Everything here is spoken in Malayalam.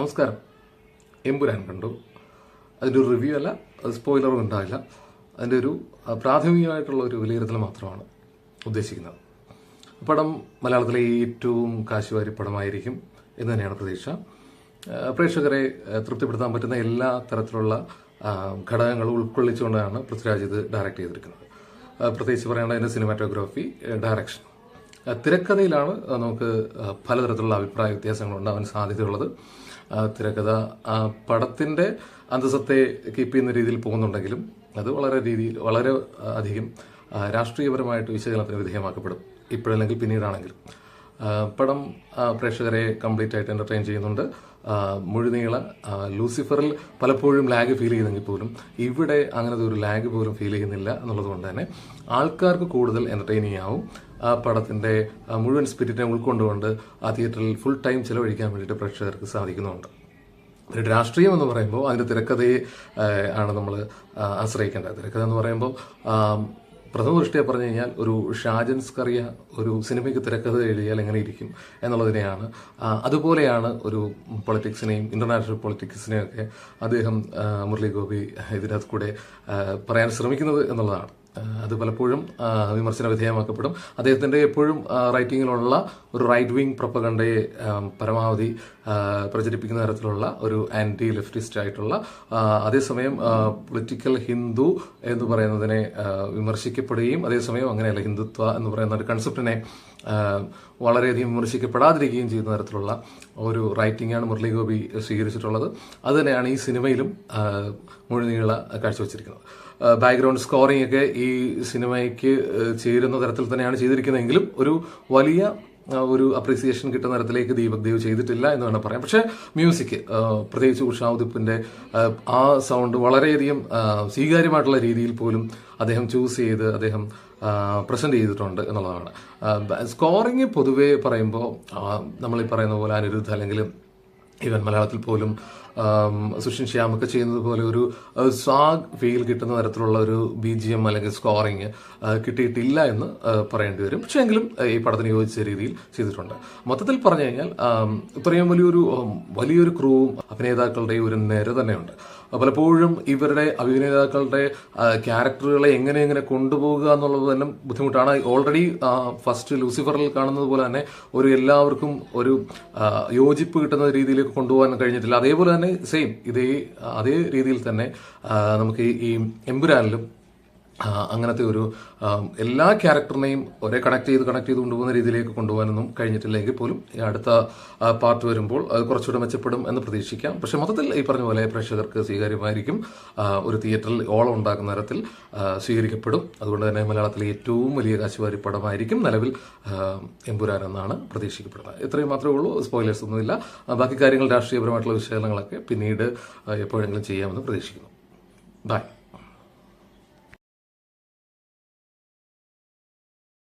നമസ്കാരം. എമ്പുരാൻ കണ്ടു. അതിൻ്റെ ഒരു റിവ്യൂ അല്ല, സ്പോയിലറും ഉണ്ടാവില്ല. അതിൻ്റെ ഒരു പ്രാഥമികമായിട്ടുള്ള ഒരു വിലയിരുത്തൽ മാത്രമാണ് ഉദ്ദേശിക്കുന്നത്. പടം മലയാളത്തിലെ ഏറ്റവും കാശുവാരി പടമായിരിക്കും എന്ന് തന്നെയാണ് പ്രതീക്ഷ. പ്രേക്ഷകരെ തൃപ്തിപ്പെടുത്താൻ പറ്റുന്ന എല്ലാ തരത്തിലുള്ള ഘടകങ്ങളും ഉൾക്കൊള്ളിച്ചുകൊണ്ടാണ് പൃഥ്വിരാജ് ഇത് ഡയറക്റ്റ് ചെയ്തിരിക്കുന്നത്. പ്രത്യേകിച്ച് പറയേണ്ട അതിൻ്റെ സിനിമാറ്റോഗ്രാഫി, ഡയറക്ഷൻ, തിരക്കഥയിലാണ് നമുക്ക് പലതരത്തിലുള്ള അഭിപ്രായ വ്യത്യാസങ്ങൾ ഉണ്ടാവാൻ സാധ്യതയുള്ളത്. തിരക്കഥ പടത്തിന്റെ അന്തസത്തെ കീപ്പ് ചെയ്യുന്ന രീതിയിൽ പോകുന്നുണ്ടെങ്കിലും അത് വളരെ അധികം രാഷ്ട്രീയപരമായിട്ട് വിശകലനത്തിന് വിധേയമാക്കപ്പെടും, ഇപ്പോഴല്ലെങ്കിൽ പിന്നീടാണെങ്കിലും. പടം പ്രേക്ഷകരെ കംപ്ലീറ്റ് ആയിട്ട് എന്റർടൈൻ ചെയ്യുന്നുണ്ട്. മുഴുനീള ലൂസിഫറിൽ പലപ്പോഴും ലാഗ് ഫീൽ ചെയ്തെങ്കിൽ പോലും ഇവിടെ അങ്ങനത്തെ ഒരു ലാഗ് പോലും ഫീൽ ചെയ്യുന്നില്ല എന്നുള്ളത് കൊണ്ട് തന്നെ ആൾക്കാർക്ക് കൂടുതൽ എന്റർടൈനിങ് ആവും. ആ പടത്തിന്റെ മുഴുവൻ സ്പിരിറ്റിനെ ഉൾക്കൊണ്ടുകൊണ്ട് ആ തിയേറ്ററിൽ ഫുൾ ടൈം ചിലവഴിക്കാൻ വേണ്ടിയിട്ട് പ്രേക്ഷകർക്ക് സാധിക്കുന്നുണ്ട്. രാഷ്ട്രീയം എന്ന് പറയുമ്പോൾ അതിന്റെ തിരക്കഥയെ ആണ് നമ്മൾ ആശ്രയിക്കേണ്ടത്. തിരക്കഥ എന്ന് പറയുമ്പോൾ പ്രഥമ ദൃഷ്ടിയെ പറഞ്ഞു കഴിഞ്ഞാൽ ഒരു ഷാജൻ സ്കറിയ ഒരു സിനിമയ്ക്ക് തിരക്കഥ എഴുതിയാൽ എങ്ങനെ ഇരിക്കും എന്നുള്ളതിനെയാണ്. അതുപോലെയാണ് ഒരു പൊളിറ്റിക്സിനെയും ഇന്റർനാഷണൽ പൊളിറ്റിക്സിനെയും ഒക്കെ അദ്ദേഹം മുരളി ഗോപി ഇതിനകത്ത് കൂടെ പറയാൻ ശ്രമിക്കുന്നത് എന്നുള്ളതാണ്. അത് പലപ്പോഴും വിമർശന വിധേയമാക്കപ്പെടും. അദ്ദേഹത്തിന്റെ എപ്പോഴും റൈറ്റിങ്ങിലുള്ള ഒരു റൈറ്റ് വിങ് പ്രൊപ്പഗണ്ടയെ പരമാവധി പ്രചരിപ്പിക്കുന്ന തരത്തിലുള്ള ഒരു ആന്റി ലെഫ്റ്റിസ്റ്റ് ആയിട്ടുള്ള, അതേസമയം പൊളിറ്റിക്കൽ ഹിന്ദു എന്ന് പറയുന്നതിനെ വിമർശിക്കപ്പെടുകയും അതേസമയം അങ്ങനെയല്ല, ഹിന്ദുത്വ എന്ന് പറയുന്ന ഒരു കൺസെപ്റ്റിനെ വളരെയധികം വിമർശിക്കപ്പെടാതിരിക്കുകയും ചെയ്യുന്ന തരത്തിലുള്ള ഒരു റൈറ്റിംഗാണ് മുരളി ഗോപി സ്വീകരിച്ചിട്ടുള്ളത്. അത് തന്നെയാണ് ഈ സിനിമയിലും മുഴുനീള കാഴ്ചവെച്ചിരിക്കുന്നത്. ബാക്ക്ഗ്രൗണ്ട് സ്കോറിംഗ് ഒക്കെ ഈ സിനിമയ്ക്ക് ചേരുന്ന തരത്തിൽ തന്നെയാണ് ചെയ്തിരിക്കുന്നതെങ്കിലും ഒരു വലിയ ഒരു അപ്രീസിയേഷൻ കിട്ടുന്ന തരത്തിലേക്ക് ദീപക് ദേവ് ചെയ്തിട്ടില്ല എന്ന് വേണം പറയാം. പക്ഷെ മ്യൂസിക്, പ്രത്യേകിച്ച് ഉഷാ ഉദിപ്പിന്റെ ആ സൗണ്ട് വളരെയധികം സ്വീകാര്യമായിട്ടുള്ള രീതിയിൽ പോലും അദ്ദേഹം ചൂസ് ചെയ്ത് അദ്ദേഹം പ്രസന്റ് ചെയ്തിട്ടുണ്ട് എന്നുള്ളതാണ്. സ്കോറിംഗ് പൊതുവെ പറയുമ്പോൾ നമ്മൾ ഈ പറയുന്ന പോലെ അനിരുദ്ധ അല്ലെങ്കിൽ ഈവൻ മലയാളത്തിൽ പോലും സുഷിൻ ശ്യാമൊക്കെ ചെയ്യുന്നത് പോലെ ഒരു സ്വാഗ് ഫീൽ കിട്ടുന്ന തരത്തിലുള്ള ഒരു BGM അല്ലെങ്കിൽ സ്കോറിങ് കിട്ടിയിട്ടില്ല എന്ന് പറയേണ്ടി വരും. പക്ഷേ എങ്കിലും ഈ പടത്തിന് യോജിച്ച രീതിയിൽ ചെയ്തിട്ടുണ്ട്. മൊത്തത്തിൽ പറഞ്ഞു കഴിഞ്ഞാൽ ഇത്രയും വലിയൊരു ക്രൂവും അഭിനേതാക്കളുടെ ഒരു നിര തന്നെയുണ്ട്. പലപ്പോഴും ഇവരുടെ അഭിനേതാക്കളുടെ ക്യാരക്ടറുകളെ എങ്ങനെ കൊണ്ടുപോകുക എന്നുള്ളത് തന്നെ ബുദ്ധിമുട്ടാണ്. ഓൾറെഡി ഫസ്റ്റ് ലൂസിഫറിൽ കാണുന്നത് പോലെ തന്നെ ഒരു എല്ലാവർക്കും ഒരു യോജിപ്പ് കിട്ടുന്ന രീതിയിലേക്ക് കൊണ്ടുപോകാൻ കഴിഞ്ഞിട്ടില്ല. അതേപോലെ തന്നെ സെയിം അതേ രീതിയിൽ തന്നെ നമുക്ക് ഈ എമ്പുരാനിലും അങ്ങനത്തെ ഒരു എല്ലാ ക്യാരക്ടറിനെയും ഒരേ കണക്ട് ചെയ്ത് കൊണ്ടുപോകുന്ന രീതിയിലേക്ക് കൊണ്ടുപോകാനൊന്നും കഴിഞ്ഞിട്ടില്ലെങ്കിൽ പോലും ഈ അടുത്ത പാർട്ട് വരുമ്പോൾ അത് കുറച്ചുകൂടെ മെച്ചപ്പെടും എന്ന് പ്രതീക്ഷിക്കാം. പക്ഷെ മൊത്തത്തിൽ ഈ പറഞ്ഞ പോലെ പ്രേക്ഷകർക്ക് സ്വീകാര്യമായിരിക്കും. ഒരു തിയേറ്ററിൽ ഓളം ഉണ്ടാക്കുന്ന തരത്തിൽ സ്വീകരിക്കപ്പെടും. അതുകൊണ്ട് തന്നെ മലയാളത്തിലെ ഏറ്റവും വലിയ കാശുവാരി പടമായിരിക്കും നിലവിൽ എമ്പുരാൻ എന്നാണ് പ്രതീക്ഷിക്കപ്പെടുന്നത്. ഇത്രയും മാത്രമേ ഉള്ളൂ. സ്പോയിലേഴ്സ് ഒന്നുമില്ല. ബാക്കി കാര്യങ്ങൾ രാഷ്ട്രീയപരമായിട്ടുള്ള വിശകലനങ്ങളൊക്കെ പിന്നീട് എപ്പോഴെങ്കിലും ചെയ്യാമെന്ന് പ്രതീക്ഷിക്കുന്നു. ബൈ.